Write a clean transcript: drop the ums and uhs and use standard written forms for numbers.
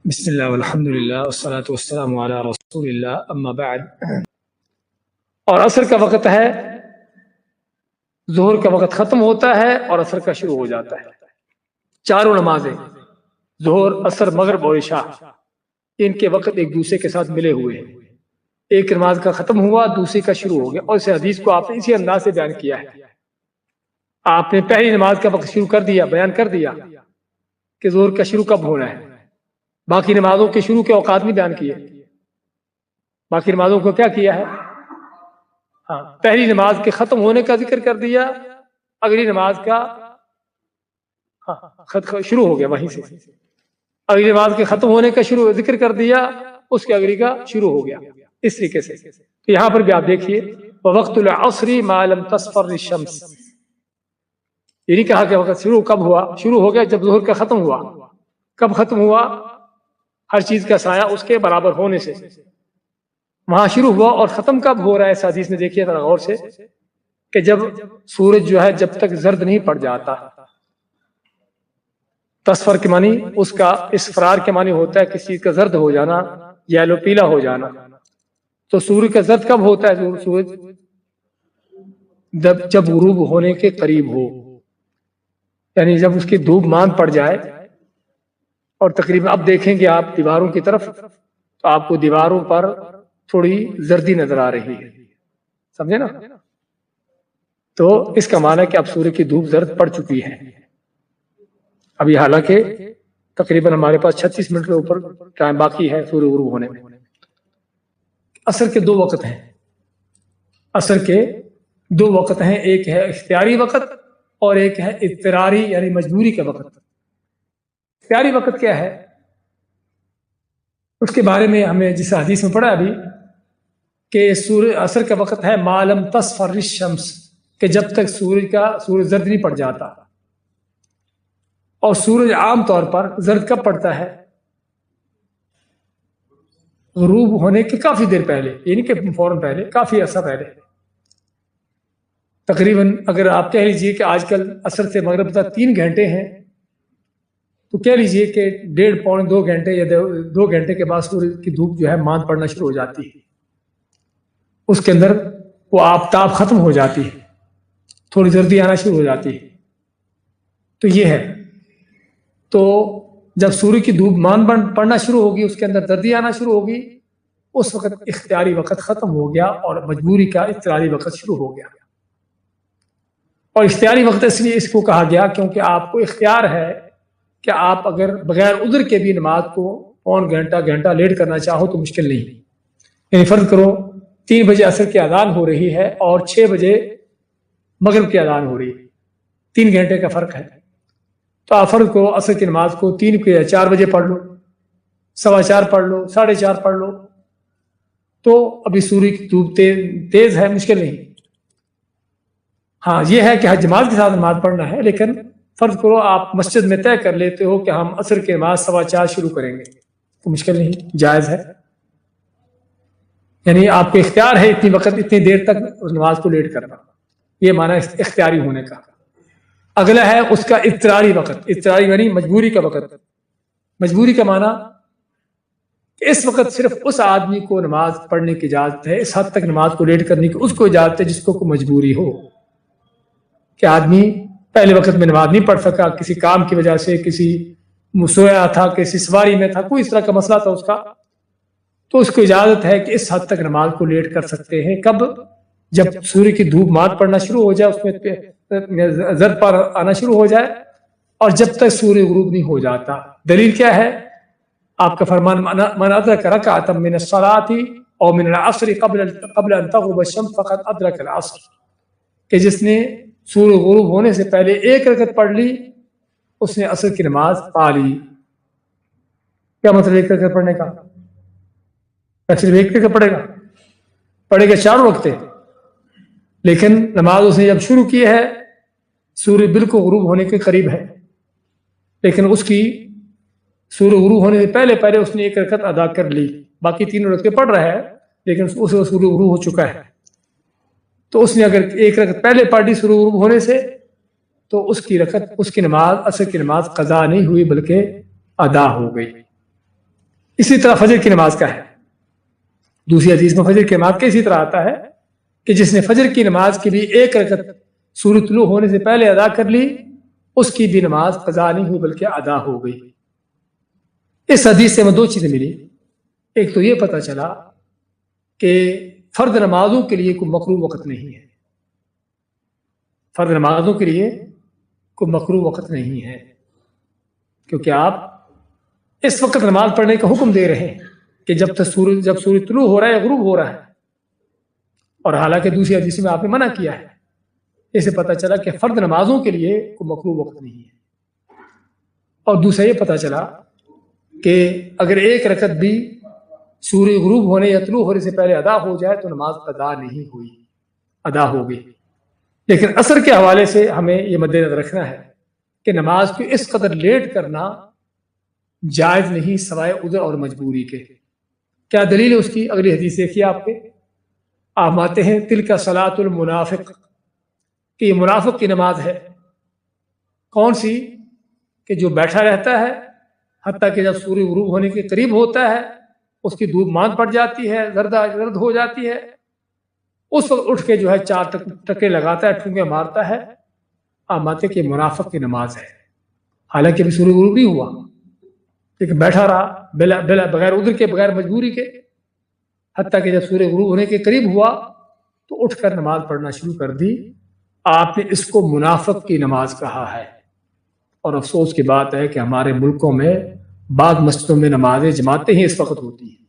بسم اللہ والحمد للہ والصلاة والسلام علی رسول اللہ اما بعد۔ اور عصر کا وقت ہے، ظہر کا وقت ختم ہوتا ہے اور عصر کا شروع ہو جاتا ہے۔ چاروں نمازیں ظہر، عصر، مغرب اور عشاء، ان کے وقت ایک دوسرے کے ساتھ ملے ہوئے ہیں۔ ایک نماز کا ختم ہوا، دوسری کا شروع ہو گیا، اور اس حدیث کو آپ نے اسی انداز سے بیان کیا ہے۔ آپ نے پہلی نماز کا وقت شروع کر دیا، بیان کر دیا کہ ظہر کا شروع کب ہونا ہے، باقی نمازوں کے شروع کے اوقات نہیں بیان کیے۔ باقی نمازوں کو کیا کیا ہے؟ پہلی نماز کے ختم ہونے کا ذکر کر دیا، اگلی نماز کا شروع ہو گیا، وہیں سے اگلی نماز کے ختم ہونے کا شروع ذکر کر دیا، اس کے اگلی کا شروع ہو گیا، اس طریقے سے۔ تو یہاں پر بھی آپ دیکھیے وقت العصر ما لم تصفر الشمس، یہ نہیں کہا کہ وقت شروع کب ہوا، شروع ہو گیا جب ظہر کا ختم ہوا۔ کب ختم ہوا؟ ہر چیز کا سایہ اس کے برابر ہونے سے وہاں شروع ہوا۔ اور ختم کب ہو رہا ہے اس حدیث میں دیکھیے ذرا غور سے، کہ جب سورج جو ہے جب تک زرد نہیں پڑ جاتا۔ تصفر کے معنی اس کا اسفرار کے معنی ہوتا ہے کسی چیز کا زرد ہو جانا، یلو پیلا ہو جانا۔ تو سورج کا زرد کب ہوتا ہے؟ سورج جب غروب ہونے کے قریب ہو، یعنی جب اس کی دھوپ ماند پڑ جائے۔ اور تقریباً اب دیکھیں گے آپ دیواروں کی طرف، تو آپ کو دیواروں پر تھوڑی زردی نظر آ رہی ہے، سمجھے نا؟ تو اس کا معنی ہے کہ اب سورج کی دھوپ زرد پڑ چکی ہے۔ ابھی حالانکہ تقریباً ہمارے پاس 36 منٹ کے اوپر ٹائم باقی ہے سورج غروب ہونے میں۔ عصر کے دو وقت ہیں، عصر کے دو وقت ہیں، ایک ہے اختیاری وقت اور ایک ہے اضطراری یعنی مجبوری کا وقت۔ اختیاری وقت کیا ہے؟ اس کے بارے میں ہمیں جس حدیث میں پڑھا ابھی کہ عصر کا وقت ہے ما لم تصفر الشمس، کہ جب تک سورج زرد نہیں پڑ جاتا۔ اور سورج عام طور پر زرد کب پڑتا ہے؟ غروب ہونے کے کافی دیر پہلے، یعنی کہ فوراً پہلے، کافی عرصہ پہلے۔ تقریباً اگر آپ کہہ لیجئے کہ آج کل عصر سے مغرب تک 3 گھنٹے ہیں، تو کہہ لیجئے کہ 1.5 پونے 2 گھنٹے یا 2 گھنٹے کے بعد سورج کی دھوپ جو ہے ماند پڑنا شروع ہو جاتی ہے۔ اس کے اندر وہ آفتاب ختم ہو جاتی ہے، تھوڑی زردی آنا شروع ہو جاتی ہے۔ تو یہ ہے، تو جب سورج کی دھوپ ماند پڑنا شروع ہوگی، اس کے اندر زردی آنا شروع ہوگی، اس وقت اختیاری وقت ختم ہو گیا اور مجبوری کا اضطراری وقت شروع ہو گیا۔ اور اختیاری وقت اس لیے اس کو کہا گیا کیونکہ آپ کو اختیار ہے کہ آپ اگر بغیر عذر کے بھی نماز کو پون گھنٹہ لیٹ کرنا چاہو تو مشکل نہیں۔ یعنی فرض کرو 3 بجے عصر کی اذان ہو رہی ہے اور 6 بجے مغرب کی اذان ہو رہی ہے، 3 گھنٹے کا فرق ہے۔ تو آپ فرض کرو عصر کی نماز کو 3 یا 4 بجے پڑھ لو، 4:15 پڑھ لو، 4:30 پڑھ لو، تو ابھی سورج کی دھوپ تیز ہے، مشکل نہیں۔ ہاں یہ ہے کہ جماعت کے ساتھ نماز پڑھنا ہے، لیکن فرض کرو آپ مسجد میں طے کر لیتے ہو کہ ہم عصر کی نماز 4:15 شروع کریں گے، تو مشکل نہیں، جائز ہے۔ یعنی آپ کو اختیار ہے اتنی دیر تک اس نماز کو لیٹ کرنا، یہ معنی اختیاری ہونے کا۔ اگلا ہے اس کا اضطراری وقت، اضطراری یعنی مجبوری کا وقت۔ مجبوری کا معنی کہ اس وقت صرف اس آدمی کو نماز پڑھنے کی اجازت ہے، اس حد تک نماز کو لیٹ کرنے کی اس کو اجازت ہے جس کو کوئی مجبوری ہو، کہ آدمی پہلے وقت میں نماز نہیں پڑھ سکا، کسی کام کی وجہ سے، کسی سویا تھا، کسی سواری میں تھا، کوئی اس طرح کا مسئلہ تھا اس کا، تو اس کو اجازت ہے کہ اس حد تک نماز کو لیٹ کر سکتے ہیں۔ کب؟ جب سورج کی دھوپ ماند پڑنا شروع ہو جائے، اس میں زرد پر آنا شروع ہو جائے، اور جب تک سورج غروب نہیں ہو جاتا۔ دلیل کیا ہے؟ آپ کا فرمان من ادرک رکعۃ من الصلاۃ او من العصر قبل ان تغرب الشمس فقد ادرک العصر، کہ جس نے سورج غروب ہونے سے پہلے 1 رکعت پڑھ لی، اس نے عصر کی نماز پا لی۔ کیا مطلب 1 رکعت پڑھنے کا؟ صرف 1 رکعت پڑھے گا 4 وقت، لیکن نماز اس نے جب شروع کی ہے سورج بالکل غروب ہونے کے قریب ہے، لیکن اس کی سورج غروب ہونے سے پہلے اس نے 1 رکعت ادا کر لی، باقی 3 رکعتیں پڑھ رہا ہے، لیکن اسے سورج غروب ہو چکا ہے۔ تو اس نے اگر 1 رکعت پہلے پڑھ لی سورج غروب ہونے سے، تو اس کی نماز عصر کی نماز قضا نہیں ہوئی بلکہ ادا ہو گئی۔ اسی طرح فجر کی نماز کا ہے، دوسری حدیث میں فجر کی نماز کا اسی طرح آتا ہے کہ جس نے فجر کی نماز کے لیے ایک رکعت سورج طلوع ہونے سے پہلے ادا کر لی اس کی بھی نماز قضا نہیں ہوئی بلکہ ادا ہو گئی۔ اس حدیث سے ہمیں دو چیزیں ملی، ایک تو یہ پتہ چلا کہ فرض نمازوں کے لیے کوئی مکروہ وقت نہیں ہے، فرض نمازوں کے لیے کوئی مکروہ وقت نہیں ہے، کیونکہ آپ اس وقت نماز پڑھنے کا حکم دے رہے ہیں کہ جب سورج طلوع ہو رہا ہے یا غروب ہو رہا ہے، اور حالانکہ دوسری حدیث میں آپ نے منع کیا ہے۔ اس سے پتہ چلا کہ فرض نمازوں کے لیے کوئی مکروہ وقت نہیں ہے، اور دوسرا یہ پتہ چلا کہ اگر ایک رکعت بھی سورج غروب ہونے یا طلوع ہونے سے پہلے ادا ہو جائے تو نماز ادا نہیں ہوئی، ادا ہو گئی۔ لیکن عصر کے حوالے سے ہمیں یہ مد نظر رکھنا ہے کہ نماز کو اس قدر لیٹ کرنا جائز نہیں سوائے عذر اور مجبوری کے۔ کیا دلیل ہے اس کی؟ اگلی حدیث دیکھیے آپ کے، آپ آتے ہیں تلک صلاۃ المنافق، کہ یہ منافق کی نماز ہے۔ کون سی؟ کہ جو بیٹھا رہتا ہے حتیٰ کہ جب سورج غروب ہونے کے قریب ہوتا ہے اس کی دھوپ ماند پڑ جاتی ہے، زرد ہو جاتی ہے، اس وقت اٹھ کے جو ہے چار ٹکے لگاتا ہے، ٹھونگے مارتا ہے، آپ آتے کہ منافق کی نماز ہے۔ حالانکہ ابھی سورج غروب نہیں ہوا لیکن بیٹھا رہا بغیر عذر کے، بغیر مجبوری کے، حتیٰ کہ جب سورج غروب ہونے کے قریب ہوا تو اٹھ کر نماز پڑھنا شروع کر دی۔ آپ نے اس کو منافق کی نماز کہا ہے، اور افسوس کی بات ہے کہ ہمارے ملکوں میں بعض مسجدوں میں نمازیں جماعتیں ہی اس وقت ہوتی ہیں۔